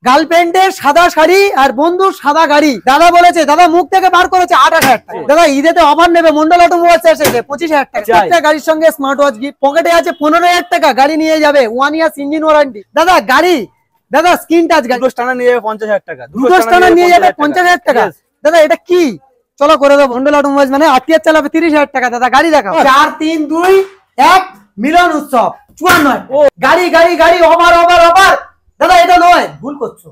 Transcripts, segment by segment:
গার্লফ্রেন্ডের সাদা শাড়ি আর বন্ধুর সাদা গাড়ি। দাদা বলেছে, দাদা মুখ থেকে বার করেছে 28,000 টাকা। দাদা ঈদেতে অফার নেবে, মন্ডল অটোমোবাইলস এসেছে 25,000 টাকা। প্রত্যেকটা গাড়ির সঙ্গে স্মার্ট ওয়াচ গিফট, পকেটে আছে 15,000 টাকা, গাড়ি নিয়ে যাবে 1 ইয়ার্স ইঞ্জিন ওয়ারেন্টি। দাদা গাড়ি, দাদা স্ক্রিন টাচ গাড়ি, দুটো স্টানার নিয়ে যাবে 50,000 টাকা, দুটো স্টানার নিয়ে যাবে 50,000 টাকা। দাদা এটা কি? চলো করে দেবো। মন্ডল অটোমোবাইলস মানে আত্মীয় চালাবে 30,000 টাকা। দাদা গাড়ি দেখাও। 4 3 2 1 মিলন উৎসব 54। গাড়ি গাড়ি গাড়ি, ওভার ওভার ওভার। দাদা এটা নয়, ভুল করছো।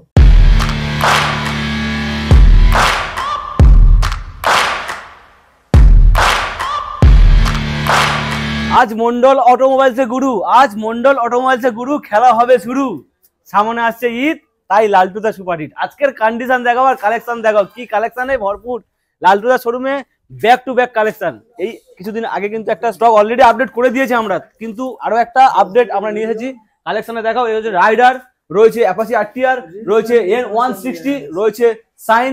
আজ মন্ডল অটোমোবাইলস এর গুরু, আজ মন্ডল অটোমোবাইলস এর গুরু, খেলা হবে শুরু। সামনে আসছে ঈদ, তাই লালটুদা সুপার হিট। আজকের কন্ডিশন দেখাও আর কালেকশন দেখাও, কি কালেকশনে ভরপুর। লালটুদা শোরুমে ব্যাক টু ব্যাক কালেকশন। এই কিছুদিন আগে কিন্তু একটা স্টক অলরেডি আপডেট করে দিয়েছি আমরা, কিন্তু আরো একটা আপডেট আমরা নিয়ে এসেছি। কালেকশনে দেখাও, এই হচ্ছে রাইডার, রয়েছে অ্যাপাচি আরটিআর, রয়েছে N160, রয়েছে সাইন।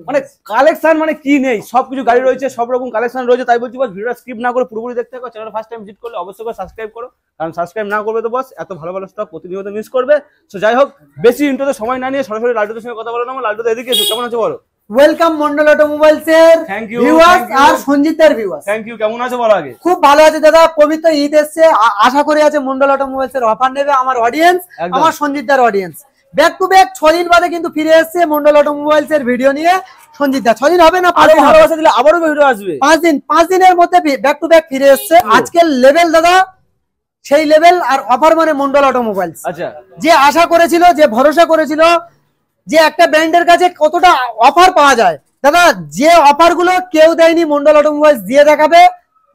মানে কালেকশন মানে কি নেই, সবকিছু গাড়ি রয়েছে, সব রকম কালেকশন রয়েছে। তাই বলছি বস, ভিডিওটা স্কিপ না করে পুরোপুরি দেখতে থাকো। চ্যানেল ফার্স্ট টাইম ভিজিট করলে অবশ্যই করে সাবস্ক্রাইব করো, কারণ সাবস্ক্রাইব না করবে তো বস এত ভালো ভালো স্টক প্রতিনিয়ত মিস করবে। সো যাই হোক, বেশি ইন্ট্রোতে সময় না নিয়ে সরাসরি লালটুদের সঙ্গে কথা বলো না। লালটুদা এদিকে এসো, কেমন আছো বলো? ওয়েলকাম মন্ডল অটোমোবাইলস এর ভিউয়ার্স আর সঞ্জিতের ভিউয়ার্স। থ্যাংক ইউ, কেমন আছো বলো আগে? খুব ভালো আছে দাদা, পবিত্র ঈদ এসেছে, আশা করি আছে মন্ডল অটোমোবাইলস এর অফার নেবে আমার অডিয়েন্স, আমার সঞ্জিতদার অডিয়েন্স। ব্যাক টু ব্যাক 6 দিন বাদে কিন্তু ফিরে এসেছে মন্ডল অটোমোবাইলস এর ভিডিও নিয়ে সঞ্জিতদা। 6 দিন হবে না, আরো ভালোবাসা দিলে আবারও ভিডিও আসবে। 5 দিনের মধ্যে ব্যাক টু ব্যাক ফিরে এসেছে। আজকের লেভেল দাদা সেই লেভেল, আর অফার মানে মন্ডল অটোমোবাইলস। আচ্ছা, যে আশা করেছিল, যে ভরসা করেছিল যে একটা ব্র্যান্ডের কাছে কতটা অফার পাওয়া যায়, দাদা যে অফার গুলো কেউ দেয়নি মন্ডল অটোমোবাইলস দিয়ে দেখাবে,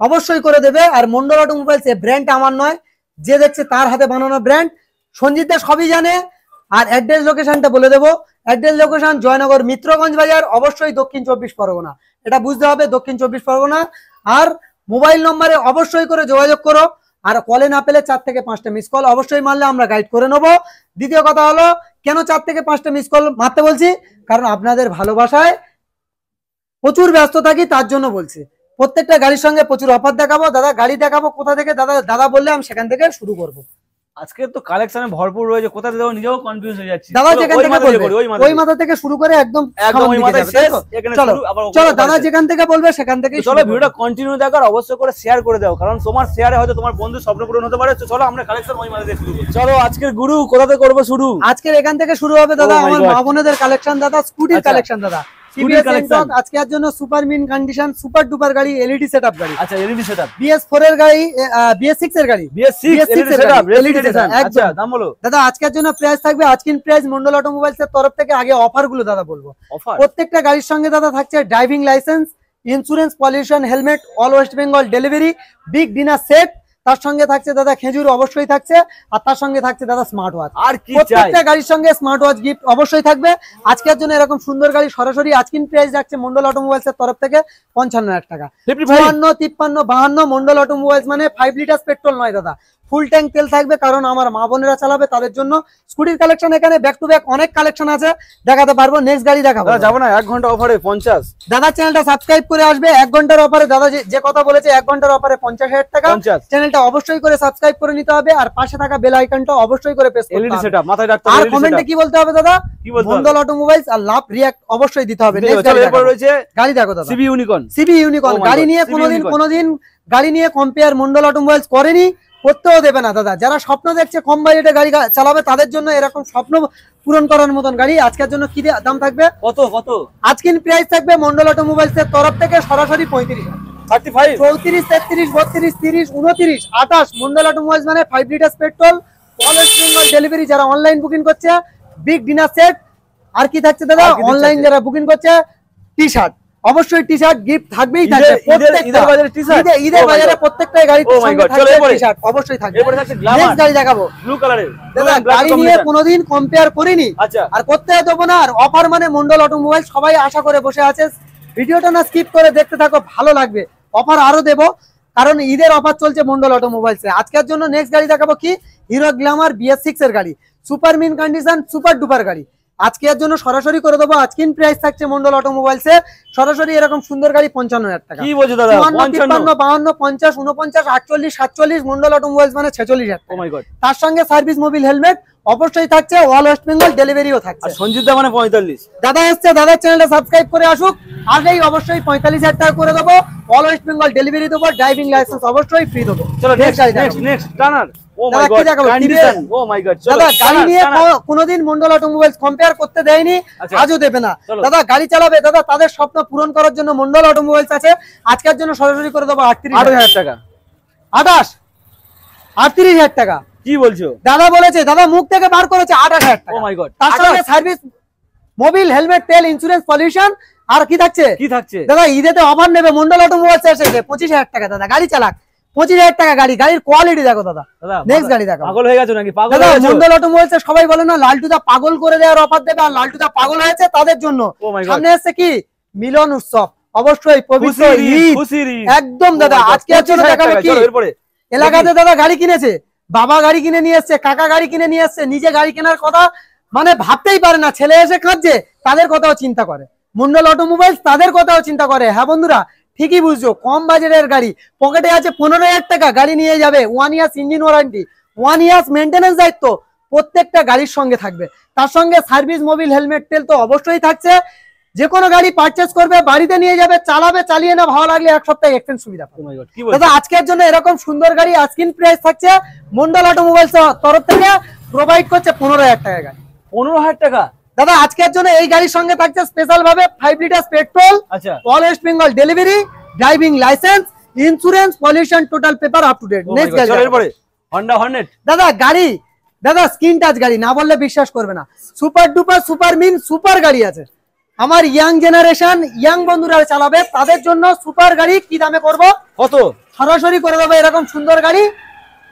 অবশ্যই করে দেবে। আর মন্ডল অটোমোবাইলস এই ব্র্যান্ড আমার নয়, যে দেখছে তার হাতে বানানো ব্র্যান্ড। সঞ্জিতদা সবই জানে। আর অ্যাড্রেস লোকেশনটা বলে দেবো। অ্যাড্রেস লোকেশন জয়নগর মিত্রগঞ্জ বাজার, অবশ্যই দক্ষিণ 24 পরগনা, এটা বুঝতে হবে, দক্ষিণ 24 পরগনা। আর মোবাইল নম্বরে অবশ্যই করে যোগাযোগ করো। আর কলে না পেলে 4 থেকে 5টা মিস কল অবশ্যই মারলে আমরা গাইড করে নেবো। দ্বিতীয় কথা হলো, কেন 4 থেকে 5টা মিস কল মারতে বলছি, কারণ আপনাদের ভালোবাসায় প্রচুর ব্যস্ত থাকি, তার জন্য বলছি। প্রত্যেকটা গাড়ির সঙ্গে প্রচুর অফার দেখাবো। দাদা গাড়ি দেখাবো কোথা থেকে, দাদা বললে আমি সেখান থেকে শুরু করবো। আজকে তো কালেকশনে ভরপুর রয়েছে, কোথা থেকে দেবো নিজেও কনফিউজ হয়ে যাচ্ছি। দাদা যেখান থেকে বলবে ওই মাথা থেকে শুরু করে একদম ওই মাথায় শেষ। চলো দাদা যেখান থেকে বলবে সেখান থেকে চলো, ভিডিওটা কন্টিনিউ দেখো আর অবশ্যই করে শেয়ার করে দাও, কারণ তোমার শেয়ারে হয়তো তোমার বন্ধুর স্বপ্ন পূরণ হতে পারে। চলো আমরা কালেকশন ওই মাথা থেকে শুরু করি। চলো আজকের গুরু কোথা থেকে করবো শুরু? আজকের এখান থেকে শুরু হবে দাদা, আমার মা বোনেদের কালেকশন, দাদা স্কুটির কালেকশন। দাদা আজকের জন্য super mint condition, super duper গাড়ি, এলইডি সেটআপ গাড়ি। আচ্ছা, এলইডি সেটআপ, BS4 এর গাড়ি, BS6 এর গাড়ি, BS6 LED setup, LED setup. আচ্ছা, দাম বলো দাদা। আজকের জন্য প্রাইস থাকবে, আজকের প্রাইস মন্ডল অটোমোবাইলস এর তরফ থেকে। আগে অফার গুলো দাদা বলবো। প্রত্যেকটা গাড়ির সঙ্গে দাদা থাকছে driving licence, insurance, pollution, helmet, all West Bengal delivery, big dinner set, তার সঙ্গে থাকছে দাদা খেজুর অবশ্যই থাকছে, আর তার সঙ্গে থাকছে দাদা স্মার্ট ওয়াচ। আর কি প্রত্যেকটা গাড়ির সঙ্গে স্মার্ট ওয়াচ গিফট অবশ্যই থাকবে। আজকের জন্য এরকম সুন্দর গাড়ি সরাসরি আজকের প্রাইস রাখছে মন্ডল অটোমোবাইলস এর তরফ থেকে 55,000 টাকা। 54, 53, 52। মন্ডল অটোমোবাইলস মানে 5 লিটার পেট্রোল নয় দাদা, ফুল ট্যাঙ্ক তেল থাকবে, কারণ আমার মা বোনেরা চালাবে, তাদের জন্য স্কুটির কালেকশন এখানে ব্যাক টু ব্যাক অনেক কালেকশন আছে, দেখাতে পারবো। নেক্সট গাড়ি দেখাবো, যাবো না 1 ঘন্টা অফারে 50। দাদা চ্যানেলটা সাবস্ক্রাইব করে আসবে। 1 ঘন্টার অফারে দাদা যে কথা বলেছে, 1 ঘন্টার অফারে 50,000 টাকা। চ্যানেলটা অবশ্যই করে সাবস্ক্রাইব করে নিতে হবে, আর পাশে থাকা বেল আইকনটা অবশ্যই করে প্রেস করতে হবে। মাথায় রাখতে হবে। আর কমেন্টে কি বলতে হবে দাদা? মন্ডল অটোমোবাইলস আর লাভ রিঅ্যাক্ট অবশ্যই দিতে হবে। নেক্সট গাড়ি দেখো দাদা, সিবি ইউনিকর্ন। গাড়ি নিয়ে কোনোদিন গাড়ি নিয়ে কম্পেয়ার মন্ডল অটোমোবাইলস করেনি, করতেও দেবে না দাদা। যারা স্বপ্ন দেখছে কম বাজেটে গাড়ি চালাবে, তাদের জন্য এরকম স্বপ্ন পূরণ করার মতন গাড়ি। আজকের জন্য কি দাম থাকবে? কত আজকের প্রাইস থাকবে মন্ডল অটোমোবাইলস এর তরফ থেকে সরাসরি 35,000, 35, 34, 33, 32, 30, 29, 28। মন্ডল অটোমোবাইলস মানে 5 litre petrol, all West Bengal delivery. যারা অনলাইন বুকিং করছে, বিগ ডিনার সেট। আর কি থাকছে দাদা? অনলাইন যারা বুকিং করছে, টি শার্ট, অবশ্যই টি শার্ট গিফট থাকবেই থাকবে। ঈদের বাজারে প্রত্যেকটা গাড়ি টি শার্ট অবশ্যই থাকবে। নেক্সট গাড়ি দেখাবো, ব্লু কালারের। দাদা গাড়ি নিয়ে কোনোদিন কম্পেয়ার করিনি, আর করতে দেবো না। আর অফার মানে মন্ডল অটোমোবাইল, সবাই আশা করে বসে আছে। ভিডিওটা না স্কিপ করে দেখতে থাকো, ভালো লাগবে। অফার আরো দেবো, কারণ ঈদের অফার চলছে মন্ডল অটোমোবাইলস এ। আজকের জন্য নেক্সট গাড়ি দেখাবো কি, হিরো গ্ল্যামার BS6 এর গাড়ি, super mint condition, super duper গাড়ি। আজকের জন্য সরাসরি করে দেবো। আজকের প্রাইস থাকছে মন্ডল অটোমোবাইলস এ সরাসরি এরকম সুন্দর গাড়ি 55,000 টাকা। কি বলছো দাদা? 55, 52, 50, 49, 48, 47 মন্ডল অটোমোবাইলস মানে 46,000 টাকা। Oh my God. তার সঙ্গে সার্ভিস মোবিল হেলমেট অবশ্যই থাকছে, অল ওয়েস্ট বেঙ্গল ডেলিভারিও থাকছে। আর সঞ্জিত দা মানে 45। দাদা এসছে, দাদার চ্যানেলটা সাবস্ক্রাইব করে আসুক, আগেই অবশ্যই 45,000 টাকা করে দেবো, অল ওয়েস্ট বেঙ্গল ডেলিভারি দেবো, ড্রাইভিং লাইসেন্স অবশ্যই ফ্রি দেবো। চলো নেক্সট টানার। ও my god condition, O my god. দাদা গাড়ি নিয়ে কোনোদিন মন্ডল অটোমোবাইলস কম্পেয়ার করতে দেয়নি, আজও দেবে না। দাদা গাড়ি চালাবে, দাদা তাদের স্বপ্ন পূরণ করার জন্য মন্ডল অটোমোবাইলস আছে। আজকের জন্য সরাসরি করে দেবো 38,000 টাকা। 38,000 টাকা। কি বলছো? দাদা বলেছে, দাদা মুখ থেকে বার করেছে 28,000 টাকা। Oh my God. তার সঙ্গে সার্ভিস মোবিল হেলমেট তেল ইন্স্যুরেন্স পলিউশন আর কি থাকছে? কি থাকছে? দাদা ঈদেতে অফার নেবে মন্ডল অটোমোবাইলস এসেছে 25,000 টাকা। দাদা গাড়ি চালাক 25,000 টাকা গাড়ি, গাড়ির কোয়ালিটি দেখো দাদা। নেক্সট গাড়ি দেখো। পাগল হয়ে গেছো নাকি? পাগল দাদা হয়ে গেছো? মন্ডল অটোমোবাইলস সবাই বলে না লালটুদা পাগল করে দেওয়ার অফার দেবে, আর লালটুদা পাগল হয়েছে তাদের জন্য। সামনে আসছে কি মিলন উৎসব, অবশ্যই পবিত্র ঈদ একদম। দাদা আজকে দেখাবো কি এলাকাতে দাদা গাড়ি কিনেছে, বাবা গাড়ি কিনে নিয়ে এসছে, কাকা গাড়ি কিনে নিয়ে এসছে, নিজে গাড়ি কেনার কথা মানে ভাবতেই পারে না, ছেলে এসে খাচ্ছে তাদের কথাও চিন্তা করে মন্ডল অটোমোবাইলস, তাদের কথাও চিন্তা করে। হ্যাঁ বন্ধুরা ঠিকই বুঝছো, কম বাজেটের গাড়ি, পকেটে আছে 15,000 টাকা, গাড়ি নিয়ে যাবে, 1 years engine warranty, 1 years maintenance দায়িত্ব প্রত্যেকটা গাড়ির সঙ্গে থাকবে। তার সঙ্গে সার্ভিস মোবিল হেলমেট তেল তো অবশ্যই থাকছে। যে কোনো গাড়ি পারচেস করবে, বাড়িতে নিয়ে যাবে, চালাবে, চালিয়ে না ভালো লাগলে 1 সপ্তাহ এক্সচেঞ্জ সুবিধা পাবে। দাদা আজকের জন্য এরকম সুন্দর গাড়ি আজকিন প্রাইস থাকছে মন্ডল অটোমোবাইলস তরফ থেকে প্রোভাইড করছে 15,000 টাকা গাড়ি। 15,000 টাকা। দাদা আজকের জন্য এই গাড়ির সঙ্গে থাকছে স্পেশাল ভাবে 5 লিটার পেট্রোল, আচ্ছা, all West Bengal delivery, driving licence, insurance, pollution total paper up to date. Next গাড়ি এরপরে হন্ডা হর্নেট। দাদা গাড়ি, দাদা স্ক্রিন টাচ গাড়ি না বললে বিশ্বাস করবে না, super duper super mint super গাড়ি আছে। আমার ইয়াং জেনারেশন ইয়াং বন্ধুরা চালাবে, তাদের জন্য সুপার গাড়ি কি দামে করব? কত? সরাসরি করে দেবো এরকম সুন্দর গাড়ি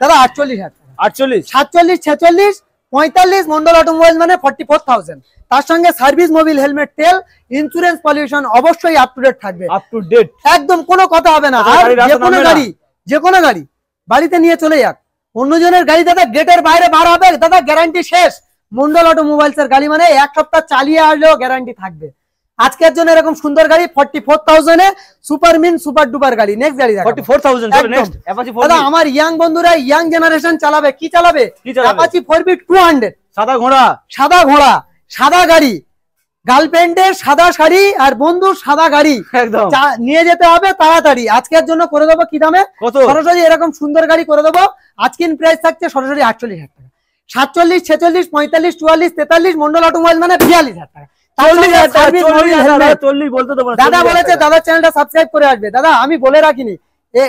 দাদা 48,000 টাকা। 48, 47, 46, 45 মন্ডল অটোমোবাইল মানে 44,000। তার সঙ্গে সার্ভিস মোবিল হেলমেট তেল ইন্স্যুরেন্স পলিউশন অবশ্যই আপ টু ডেট থাকবে, আপ টু ডেট একদম কোনো কথা হবে না। আর যে কোনো গাড়ি বাড়িতে নিয়ে চলে যাক, অন্যজনের গাড়ি দাদা গেটের বাইরে বার হবে, দাদা গ্যারান্টি শেষ। মন্ডল অটোমোবাইলস এর গাড়ি মানে 1 সপ্তাহ চালিয়ে আসলেও গ্যারান্টি থাকবে। আজকের জন্য এরকম সুন্দর গাড়ি 44,000 এ সুপার মিন সুপার ডুপার গাড়ি। নেক্সট গাড়ি দেখো 44,000। চলো নেক্সট অ্যাপাচি 4B। দাদা আমার ইয়াং বন্ধুরা ইয়াং জেনারেশন চালাবে, কি চালাবে? অ্যাপাচি 4B 200 সাদা ঘোড়া, সাদা ঘোড়া, সাদা গাড়ি, গার্লফ্রেন্ডের সাদা শাড়ি আর বন্ধুর সাদা গাড়ি একদম নিয়ে যেতে হবে তাড়াতাড়ি। আজকের জন্য করে দেবো কি দামে? সরাসরি এরকম সুন্দর গাড়ি করে দেবো আজকের প্রাইস থাকছে সরাসরি 48,000 টাকা। 47, 46, 45, 44, 43 মন্ডল অটোমোবাইল মানে 42,000 টাকা। দাদা বলেছে দাদার চ্যানেলটা সাবস্ক্রাইব করে আসবে। দাদা আমি বলে রাখিনি,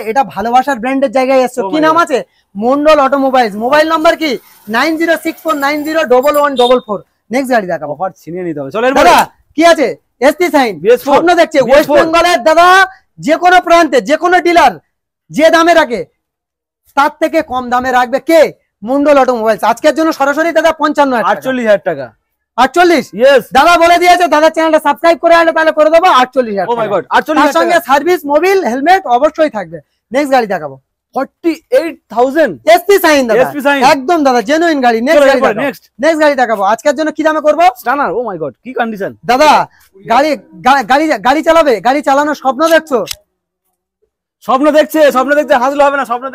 এটা ভালোবাসার ব্র্যান্ডের জায়গায় এসছো। কি নাম আছে? মন্ডল অটোমোবাইলস। মোবাইল নাম্বার কি? 9064901144। নেক্সট গাড়ি দেখাবো, অফার ছিনিয়ে নিতে হবে। চলো দাদা কি আছে? এসটি সাইন স্বপ্ন দেখছে ওয়েস্ট বেঙ্গলের দাদা, যে কোনো প্রান্তে যে কোনো ডিলার যে দামে রাখে তার থেকে কম দামে রাখবে কে? মন্ডল অটোমোবাইলস। আজকের জন্য সরাসরি দাদা 55,000 48,000 টাকা। 48 দাদা বলে দিয়েছে, দাদার চ্যানেলটা সাবস্ক্রাইব করে আসলে তাহলে করে দেবো 48,000। ও মাই গড 48,000 তার সঙ্গে সার্ভিস মোবিল হেলমেট অবশ্যই থাকবে। নেক্সট গাড়ি দেখাবো 48,000 এসপি সাইন দাদা, একদম দাদা জেনুইন গাড়ি। নেক্সট গাড়ি দেখাবো আজকের জন্য কি দামে করব? স্টানার। ও মাই গড কি কন্ডিশন। দাদা গাড়ি চালাবে, গাড়ি চালানোর স্বপ্ন দেখছো? স্বপ্ন দেখছে হাসলে হবে না, স্বপ্ন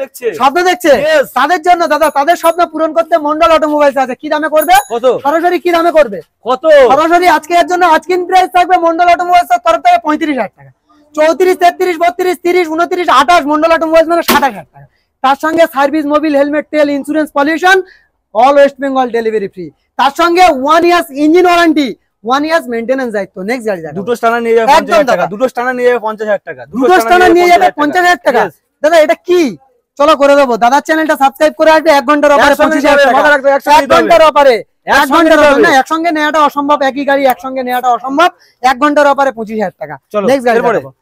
দেখছে তাদের জন্য দাদা, তাদের স্বপ্ন পূরণ করতে মন্ডল অটোমোবাইলস আছে। কি দামে করবে? কত? সরাসরি কি দামে করবে? কত? সরাসরি আজকের জন্য আজকের প্রাইস থাকবে মন্ডল অটোমোবাইলস এর তরফ থেকে 35,000 টাকা। 34, 33, 32, 30, 29, 28 মন্ডল অটোমোবাইলস মানে 27,000 টাকা। তার সঙ্গে সার্ভিস মোবিল হেলমেট তেল insurance pollution all West Bengal delivery free. তার সঙ্গে 1 years engine warranty, 1 years maintenance দায়িত্ব। নেক্সট গাড়ি দেখো। দুটো স্টানার নিয়ে যাবে 50,000 টাকা। দুটো স্টানার নিয়ে যাবে 50,000 টাকা। দুটো স্টানার নিয়ে যাবে 50,000 টাকা। দাদা এটা কি? চলো করে দেবো। দাদার চ্যানেলটা সাবস্ক্রাইব করে আসবে 1 ঘন্টার অফারে 25,000 টাকা। 1 ঘন্টার অফারে 1 ঘন্টার অফারে না, একসঙ্গে নেওয়াটা অসম্ভব, একই গাড়ি একসঙ্গে নেওয়াটা অসম্ভব। 1 ঘন্টার অফারে 25,000 টাকা। নেক্সট গাড়ি দেখো।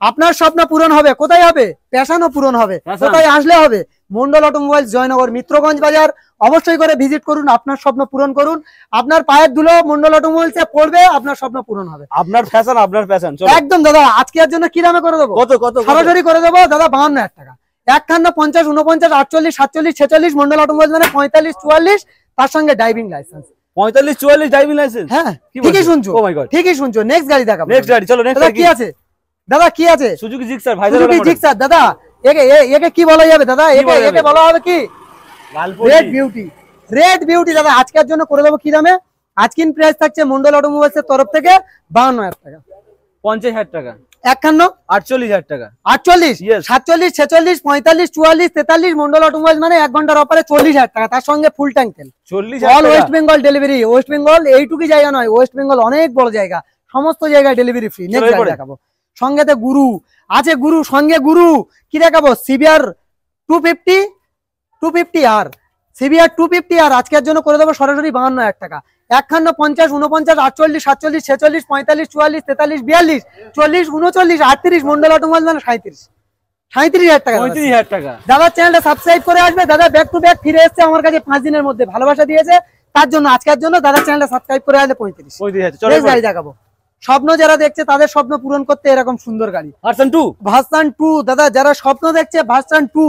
আপনার স্বপ্ন পূরণ হবে, কোথায় হবে? প্যাশনও পূরণ হবে, কোথায় আসলে হবে? মন্ডল অটোমোবাইলস জয়নগর মিত্রগঞ্জ বাজার। অবশ্যই করে ভিজিট করুন, আপনার স্বপ্ন পূরণ করুন। আপনার পায়ের ধুলো মন্ডল অটোমোবাইলসে পড়বে, আপনার স্বপ্ন পূরণ হবে। আপনার ফ্যাশন আপনার প্যাশন। একদম দাদা আজকের জন্য কি দামে করে দেবো? কত? সরাসরি করে দেবো দাদা 52,000 টাকা। 51, 50, 49, 48, 47, 46 মন্ডল অটোমোবাইলস মানে 45, 44 তার সঙ্গে ড্রাইভিং লাইসেন্স। 45 44 driving licence. হ্যাঁ ঠিকই শুনছো, ও মাই গড, ঠিকই শুনছো। নেক্সট গাড়ি দেখাবো। নেক্সট গাড়ি চলো। নেক্সট কি আছে দাদা? কি আছে? সুজুকি জিক্সার ভাই, সুজুকি জিক্সার দাদা। একে কি বলা যাবে দাদা? একে বলা হবে কি? Red beauty. রেড বিউটি দাদা আজকের জন্য করে দেবো কি দামে? আজকিন প্রাইস থাকছে মন্ডল অটোমোবাইলস এর তরফ থেকে 52,000 টাকা। 50,000 টাকা। 51 48,000 টাকা। 48 47 46 45 44 43 মন্ডল অটোমোবাইলস মানে 1 ঘন্টার অফারে 40,000 টাকা, তার সঙ্গে ফুল ট্যাঙ্ক তেল। 40,000 all West Bengal delivery. West Bengal এইটুকুই জায়গা নয়, ওয়েস্ট বেঙ্গল অনেক বড় জায়গা, সমস্ত জায়গায় ডেলিভারি ফ্রি। নেক্সট গাড়ি দেখাবো। সঙ্গেতে গুরু আছে, গুরু সঙ্গে গুরু কি দেখাবো? সিবিআর 250 আর সিবিআর 250 আর আজকের জন্য করে দেবো সরাসরি 52,000 টাকা। 51 50 49 48 47 46 45 44 43 42 40 39 38 মন্ডল অটোমোবাইল মানে 37,000 টাকা। 35,000 টাকা। দাদা চ্যানেলটা সাবস্ক্রাইব করে আসবে। দাদা ব্যাক টু ব্যাক ফিরে এসেছে আমার কাছে 5 দিনের মধ্যে, ভালোবাসা দিয়েছে, তার জন্য আজকের জন্য দাদা চ্যানেলটা সাবস্ক্রাইব করে আসলে 35,000। চলো গাড়ি দেখাবো। স্বপ্ন যারা দেখছে তাদের স্বপ্ন পূরণ করতে এরকম সুন্দর গাড়ি ভার্সন 2 দাদা, যারা স্বপ্ন দেখছে ভার্সন 2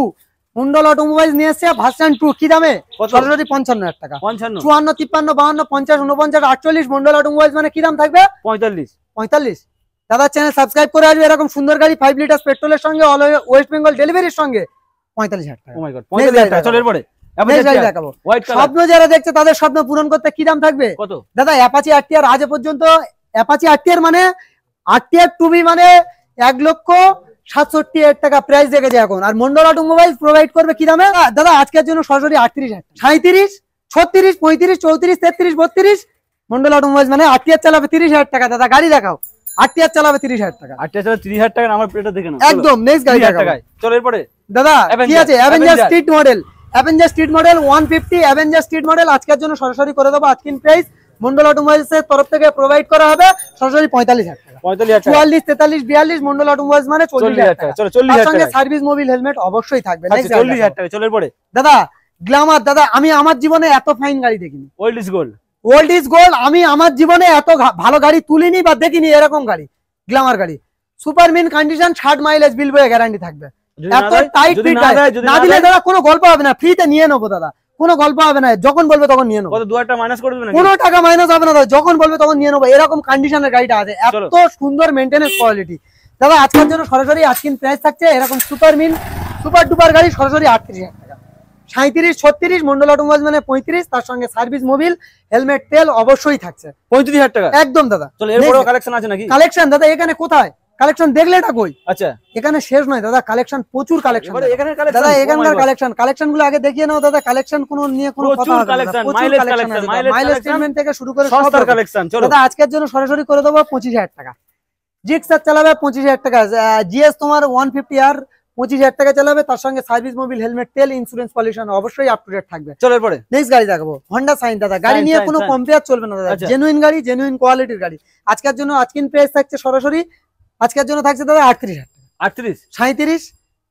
মন্ডল অটোমোবাইলস নিয়ে এসেছে ভার্সন 2 কি দামে? সরাসরি 55,000 টাকা। 55 54 53 52 50 49 48 মন্ডল অটোমোবাইলস মানে কি দাম থাকবে? 45। দাদা চ্যানেল সাবস্ক্রাইব করে আসবে, এরকম সুন্দর গাড়ি 5 লিটার পেট্রোলের সঙ্গে অল ওয়েস্ট বেঙ্গল ডেলিভারির সঙ্গে 45,000 টাকা। ও মাই গড 45,000 টাকা। চলো এরপরে দেখাবো। স্বপ্ন যারা দেখছে তাদের স্বপ্ন পূরণ করতে কি দাম থাকবে? কত দাদা? অ্যাপাচি আরটিআর আজ পর্যন্ত অ্যাপাচি আরটিআর মানে আরটিআর টুবি মানে 1,67,000 টাকা প্রাইস দেখেছে এখন। আর মন্ডল অটোমোবাইল প্রোভাইড করবে কি দামে দাদা? আজকের জন্য সরাসরি 38,000 37 36 35 34 33 32 মন্ডল অটোমোবাইল মানে আরটিআর চালাবে 30,000 টাকা। দাদা গাড়ি দেখাও। আরটিআর চালাবে 30,000 টাকা। আরটিআর চালাবে 30,000 টাকা। আমার প্লেটটা দেখে নাও একদম। নেক্সট গাড়ি দেখাও। চলো এরপরে দাদা কি আছে? Avenger street model. Avenger street model 150 Avenger street model আজকের জন্য সরাসরি করে দেবো আজকিন প্রাইস মন্ডল অটোমোবাইলস এর তরফ থেকে প্রোভাইড করা হবে সরাসরি 45,000 টাকা। 44 43 42 মন্ডল অটোমোবাইলস মানে 40,000 টাকা। চলো 40,000 টাকা। সঙ্গে সার্ভিস মোবিল হেলমেট অবশ্যই থাকবে। নেক্সট 40,000 টাকা। চলো এরপরে দাদা গ্ল্যামার। দাদা আমি আমার জীবনে এত ফাইন গাড়ি দেখিনি। Old is gold. Old is gold. আমি আমার জীবনে এত ভালো গাড়ি তুলিনি বা দেখিনি এরকম গাড়ি। গ্ল্যামার গাড়ি সুপার মিন কন্ডিশন 60 মাইলেজ বিল বয়ে গ্যারান্টি থাকবে। এত টাইট ফিট না দিলে দাদা কোনো গল্প হবে না, ফ্রিতে নিয়ে নেবো দাদা, কোনো গল্প হবে না, যখন বলবে তখন নিয়ে নেবো। কত 2 টাকা মাইনাস করে দেবেন? কোনো টাকা মাইনাস হবে না দাদা, যখন বলবে তখন নিয়ে নেবো। এরকম কন্ডিশনের গাড়িটা আছে, এত সুন্দর মেইনটেনেন্স কোয়ালিটি। দাদা আজকের জন্য সরাসরি আজকিন প্রাইস থাকছে এরকম সুপার মিন সুপার ডুপার গাড়ি সরাসরি 38,000 টাকা। 37 36 মন্ডল অটোমোবাইল মানে 35, তার সঙ্গে সার্ভিস মোবিল হেলমেট তেল অবশ্যই থাকছে 35,000 টাকা। একদম দাদা। চলো এরপরও কালেকশন আছে নাকি? কালেকশন দাদা এখানে কোথায়? কালেকশন দেখলে এটা কই? আচ্ছা এখানে শেষ নয় দাদা, কালেকশন প্রচুর কালেকশন। দাদা এখানকার কালেকশন গুলো আগে দেখিয়ে নাও দাদা। কালেকশন কোনো নিয়ে কোনো কথা হবে না। মাইলেজ স্টেটমেন্ট থেকে শুরু করে সব কালেকশন। চলো দাদা আজকের জন্য সরাসরি করে দেবো 25,000 টাকা। জিক্সার চালাবে 25,000 টাকা। জিএস তোমার 150 আর 25,000 টাকা চালাবে, তার সঙ্গে সার্ভিস মোবিল হেলমেট তেল ইন্স্যুরেন্স পলিউশন অবশ্যই আপ টু ডেট থাকবে। চলো এরপরে নেক্সট গাড়ি দেখাবো। Honda Shine. দাদা গাড়ি নিয়ে কোনো কম্পেয়ার চলবে না দাদা, জেনুইন গাড়ি, জেনুইন কোয়ালিটির গাড়ি। আজকের জন্য আজকিন প্রাইস থাকছে সরাসরি আজকের জন্য থাকছে দাদা 38,000 টাকা। 38 37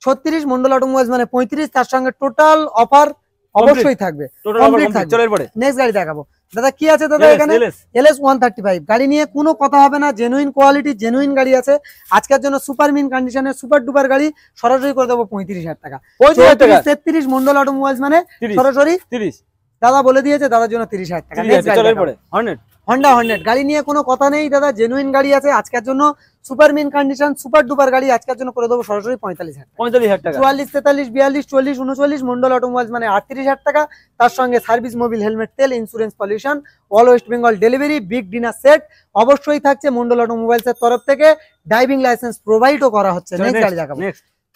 36 মন্ডল অটোমোবাইলস মানে 35, তার সঙ্গে টোটাল অফার অবশ্যই থাকবে। চলো এরপরে নেক্সট গাড়ি দেখাবো। দাদা কি আছে দাদা? এখানে LS 135 গাড়ি নিয়ে কোনো কথা হবে না, জেনুইন কোয়ালিটি জেনুইন গাড়ি আছে। আজকের জন্য সুপার মিন কন্ডিশনের সুপার ডুপার গাড়ি সরাসরি করে দেবো 35,000 টাকা। 33 মন্ডল অটোমোবাইলস মানে সরাসরি 30। দাদা বলে দিয়েছে দাদার জন্য 30,000 টাকা। চলো এরপরে হন্ডা হর্নেট গাড়ি নিয়ে কোনো কথা নেই দাদা, জেনুইন গাড়ি আছে। আজকের জন্য super mint condition super duper গাড়ি আজকের জন্য করে দেবো সরাসরি 45,000 টাকা। 44 43 42 40 39 মন্ডল অটোমোবাইলস মানে 38,000 টাকা, তার সঙ্গে সার্ভিস মোবিল হেলমেট তেল insurance pollution all West Bengal delivery big dinner set অবশ্যই থাকছে মন্ডল অটোমোবাইলস এর তরফ থেকে। ড্রাইভিং লাইসেন্স প্রোভাইডও করা হচ্ছে। নেক্সট গাড়ি দেখাবো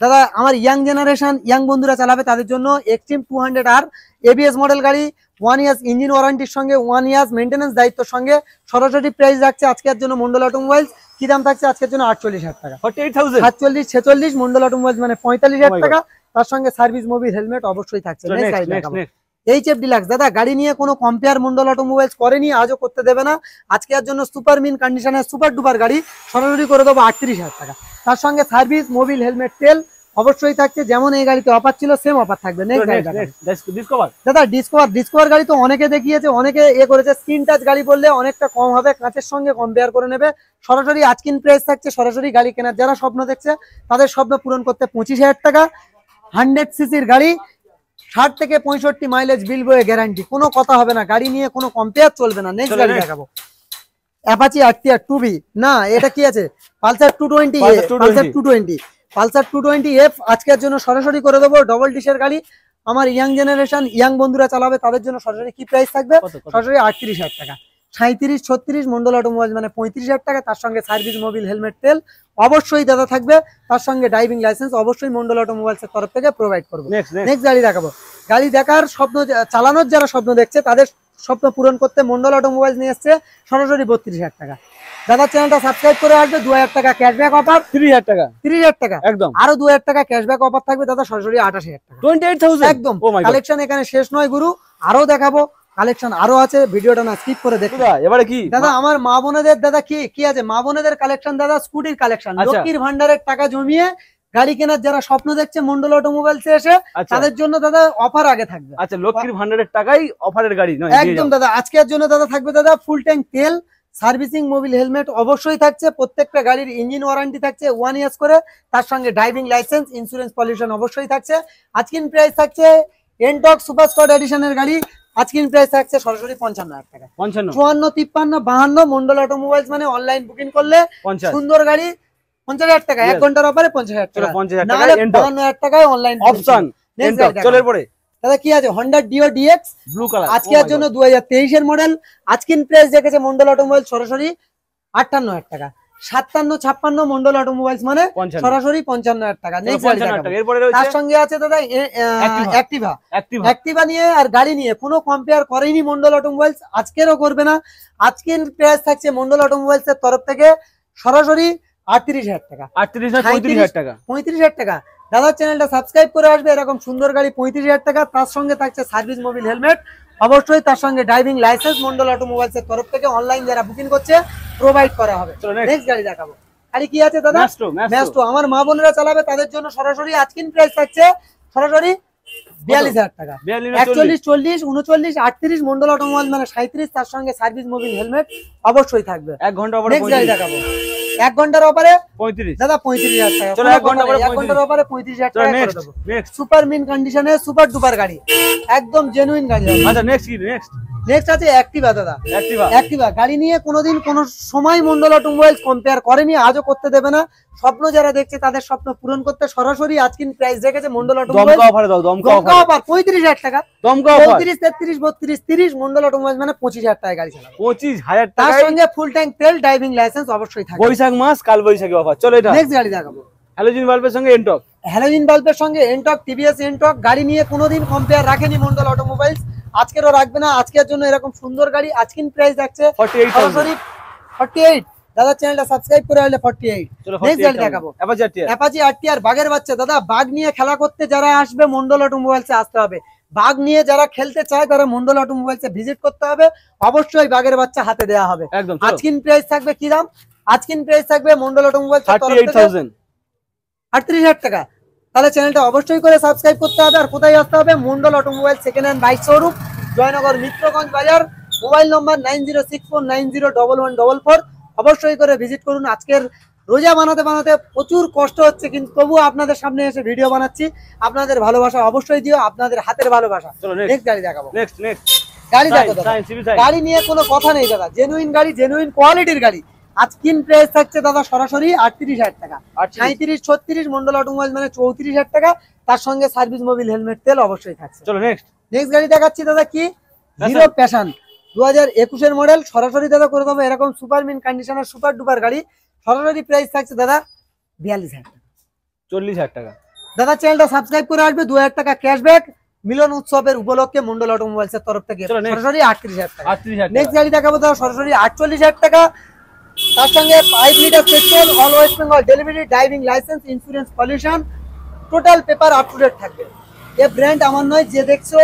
দাদা। আমার ইয়াং জেনারেশন ইয়াং বন্ধুরা চালাবে তাদের জন্য এক্সট্রিম 200 আর এবিএস মডেল গাড়ি 1 ইয়ার্স ইঞ্জিন ওয়ারেন্টির সঙ্গে 1 ইয়ার্স মেইনটেনেন্স দায়িত্বের সঙ্গে সরাসরি প্রাইস রাখছে আজকের জন্য মন্ডল অটোমোবাইলস। কি দাম থাকছে আজকের জন্য? 48,000 টাকা। 48,000 47 46 মন্ডল অটোমোবাইলস মানে 45,000 টাকা, তার সঙ্গে সার্ভিস মোবিল হেলমেট অবশ্যই থাকছে। নেক্সট গাড়ি দেখাবো এইচএফ ডিলাক্স। দাদা গাড়ি নিয়ে কোনো কম্পেয়ার মন্ডল অটোমোবাইলস করেনি, আজও করতে দেবে না। আজকের জন্য সুপার মিন কন্ডিশনের সুপার ডুপার গাড়ি সরাসরি করে দেবো 38,000 টাকা, তার সঙ্গে সার্ভিস মোবিল হেলমেট তেল অবশ্যই থাকছে। যেমন এই গাড়িতে অফার ছিল সেম অফার থাকবে। নেক্সট গাড়ি দাদা ডিসকভার গাড়ি তো অনেকে দেখিয়েছে, অনেকে করেছে। স্ক্রিন টাচ গাড়ি বললে অনেকটা কম হবে, কাঁচের সঙ্গে কম্পেয়ার করে নেবে। সরাসরি আজকিন প্রাইস থাকছে সরাসরি গাড়ি কেনার যারা স্বপ্ন দেখছে তাদের স্বপ্ন পূরণ করতে 25,000 টাকা। 100 সিসির গাড়ি 60 থেকে 65 মাইলেজ বিল বয়ে গ্যারান্টি, কোনো কথা হবে না, গাড়ি নিয়ে কোনো কম্পেয়ার চলবে না। নেক্সট গাড়ি দেখাবো অ্যাপাচি আরটিআর 2B, না এটা কি আছে পালসার 220, পালসার 220F আজকের জন্য সরাসরি করে দেবো। ডবল ডিশের গাড়ি, আমার ইয়াং জেনারেশন ইয়াং বন্ধুরা চালাবে, তাদের জন্য সরাসরি কি প্রাইস থাকবে? সরাসরি 38,000 টাকা। 37, 36 মন্ডল অটোমোবাইল মানে 35,000 টাকা, তার সঙ্গে সার্ভিস মোবিল হেলমেট তেল অবশ্যই দাদা থাকবে, তার সঙ্গে ড্রাইভিং লাইসেন্স অবশ্যই মন্ডল অটোমোবাইলস এর তরফ থেকে প্রোভাইড করবো। নেক্সট গাড়ি দেখাবো, গাড়ি দেখার স্বপ্ন, চালানোর যারা স্বপ্ন দেখছে তাদের স্বপ্ন পূরণ করতে মন্ডল অটোমোবাইলস নিয়ে এসছে সরাসরি 32,000 টাকা। দাদা চ্যানেলটা সাবস্ক্রাইব করে আসবে, 2,000 টাকা ক্যাশব্যাক অফার, 30,000 টাকা একদম, আরো 2,000 টাকা ক্যাশব্যাক অফার থাকবে দাদা, সরাসরি 28,000 টাকা, 28,000 একদম। কালেকশন এখানে শেষ নয় গুরু, আরো দেখাবো, কালেকশন আরো আছে, ভিডিওটা না স্কিপ করে দেখুন। এবারে কি দাদা আমার মা বোনেদের দাদা কি আছে, মা বোনেদের কালেকশন দাদা, স্কুটির কালেকশন, লক্ষ্মীর ভান্ডারের টাকা জমিয়ে গাড়ি কেনার যারা স্বপ্ন দেখছে মন্ডল অটোমোবাইলস এসে, তাদের জন্য দাদা অফার আগে থাকবে। আচ্ছা, লক্ষ্মীর ভান্ডারের টাকাই অফারের গাড়ি একদম দাদা। আজকের জন্য দাদা থাকবে দাদা ফুল ট্যাঙ্ক তেল, সার্ভিসিং মোবিল হেলমেট অবশ্যই থাকছে, প্রত্যেকটা গাড়ির ইঞ্জিন ওয়ারেন্টি থাকছে 1 ইয়ার্স করে, তার সঙ্গে ড্রাইভিং লাইসেন্স, ইন্স্যুরেন্স, পলিউশন অবশ্যই থাকছে। আজকের প্রাইস থাকছে এনটক সুপার স্কোয়াড এডিশনের গাড়ি, আজকের প্রাইস থাকছে সরাসরি 55,000 টাকা। 54, 53, 52 মন্ডল অটোমোবাইলস মানে অনলাইন বুকিং করলে সুন্দর গাড়ি 50,000 টাকা, 1 ঘন্টার অফারে 50,000 টাকা, 52,000 টাকায় অনলাইন অপশন। চলের পরে দাদা কি আছে, Honda Dio DX blue colour, আজকের জন্য 2023 এর মডেল, আজকের প্রাইস দেখেছে মন্ডল অটোমোবাইল সরাসরি 58,000 টাকা। 57, 56 মন্ডল অটোমোবাইলস মানে সরাসরি 55,000 টাকা। তার সঙ্গে আছে দাদা অ্যাক্টিভা নিয়ে আর গাড়ি নিয়ে কোনো কম্পেয়ার করেনি মন্ডল অটোমোবাইলস, আজকেরও করবে না। আজকের প্রাইস থাকছে মন্ডল অটোমোবাইলস এর তরফ থেকে সরাসরি 38,000 টাকা, 35,000 টাকা, 35,000 টাকা। দাদার চ্যানেলটা সাবস্ক্রাইব করে আসবে, এরকম সুন্দর গাড়ি 35,000 টাকা, তার সঙ্গে থাকছে সার্ভিস মোবিল হেলমেট অবশ্যই, তার সঙ্গে ড্রাইভিং লাইসেন্স মন্ডল অটোমোবাইলস এর তরফ থেকে অনলাইন যারা বুকিং করছে প্রোভাইড করা হবে। নেক্সট গাড়ি দেখাবো, গাড়ি কি আছে দাদা ম্যাস্ট্রো, আমার মা বোনেরা চালাবে তাদের জন্য সরাসরি আজকের প্রাইস থাকছে সরাসরি 42,000 টাকা। 41, 40, 39, 38 মন্ডল অটোমোবাইল মানে 37, তার সঙ্গে সার্ভিস মোবিল হেলমেট অবশ্যই থাকবে। 1 ঘন্টা অফারে 1 ঘন্টার অফারে 35 দাদা, 35,000 টাকা। চলো 1 ঘন্টার অফারে 35,000 টাকা করে দেব। সুপার মিন কন্ডিশনে সুপার ডুপার গাড়ি, একদম জেনুইন গাড়ি। আচ্ছা নেক্সট আছে অ্যাক্টিভা দাদা, অ্যাক্টিভা গাড়ি নিয়ে কোনোদিন কোনো সময় মন্ডল অটোমোবাইলস কম্পেয়ার করেনি, আজও করতে দেবে না। স্বপ্ন যারা দেখছে তাদের স্বপ্ন পূরণ করতে সরাসরি আজকের প্রাইস রেখেছে মন্ডল অটোমোবাইলস, দমকা অফার দাও, দমকা অফার 35,000 টাকা, দমকা অফার 33, 33, 32, 30 মন্ডল অটোমোবাইলস মানে 25,000 টাকা গাড়ি চালাবে, 25,000 টাকা, তার সঙ্গে ফুল ট্যাঙ্ক তেল, ড্রাইভিং লাইসেন্স অবশ্যই থাকবে। বৈশাখ মাস, কাল বৈশাখী অফার। চলো এটা নেক্সট গাড়ি দেখাবো, হ্যালোজিন বাল্বের সঙ্গে এনটক, হ্যালোজিন বাল্বের সঙ্গে এনটক, টিভিএস এনটক গাড়ি নিয়ে কোনোদিন কম্পেয়ার রাখেনি মন্ডল অটোমোবাইলস, আজকেরও রাখবে না। আজকের জন্য এরকম সুন্দর গাড়ি আজকের প্রাইস থাকছে 48,000। দাদা চ্যানেলটা সাবস্ক্রাইব করে আসলে 48। নেক্সট গাড়ি দেখাবো অ্যাপাচি আরটিআর, বাঘের বাচ্চা দাদা, বাঘ নিয়ে খেলা করতে যারা আসবে মন্ডল অটোমোবাইলসে আসতে হবে, বাঘ নিয়ে যারা খেলতে চায় তারা মন্ডল অটোমোবাইলসে ভিজিট করতে হবে, অবশ্যই বাঘের বাচ্চা হাতে দেওয়া হবে। আজকের প্রাইস থাকবে কি দাম, আজকের প্রাইস থাকবে মন্ডল অটোমোবাইলস 38,000 টাকা। তাহলে চ্যানেলটা অবশ্যই করে সাবস্ক্রাইব করতে হবে। আর কোথায় আসতে হবে, Mondal automobile second hand bike showroom, Joynagar Mitraganj Bazar, mobile নম্বর 9064901144, অবশ্যই করে ভিজিট করুন। আজকের রোজা বানাতে বানাতে প্রচুর কষ্ট হচ্ছে, কিন্তু তবুও আপনাদের সামনে এসে ভিডিও বানাচ্ছি, আপনাদের ভালোবাসা অবশ্যই দিও, আপনাদের হাতের ভালোবাসা। নেক্সট গাড়ি দেখাবো, গাড়ি দেখো দাদা, গাড়ি নিয়ে কোনো কথা নেই দাদা, জেনুইন গাড়ি, জেনুইন কোয়ালিটির গাড়ি। আজকের প্রাইস থাকছে দাদা সরাসরি 38,000 টাকা, 37, 36 মন্ডল অটোমোবাইল মানে 34,000 টাকা, তার সঙ্গে সার্ভিস মোবিল হেলমেট তেল অবশ্যই থাকছে। চলো নেক্সট গাড়ি দেখাচ্ছি দাদা, কি হিরো প্যাশন 2021 এর মডেল, সরাসরি দাদা করে দেবো এরকম super mint conditioner super duper গাড়ি, সরাসরি প্রাইস থাকছে দাদা 42,000 টাকা, 40,000 টাকা। দাদা চ্যানেলটা সাবস্ক্রাইব করে আসবে, 2,000 টাকা ক্যাশব্যাক মিলন উৎসবের উপলক্ষে মন্ডল অটোমোবাইলস এর তরফ থেকে সরাসরি 38,000 টাকা। নেক্সট গাড়ি দেখাবো দাদা সরাসরি 48,000 টাকা, তার সঙ্গে 5 litre petrol, all West Bengal delivery, driving licence, insurance, pollution, total paper up to date থাকবে। এই ব্র্যান্ড আমার নয়, যে দেখছো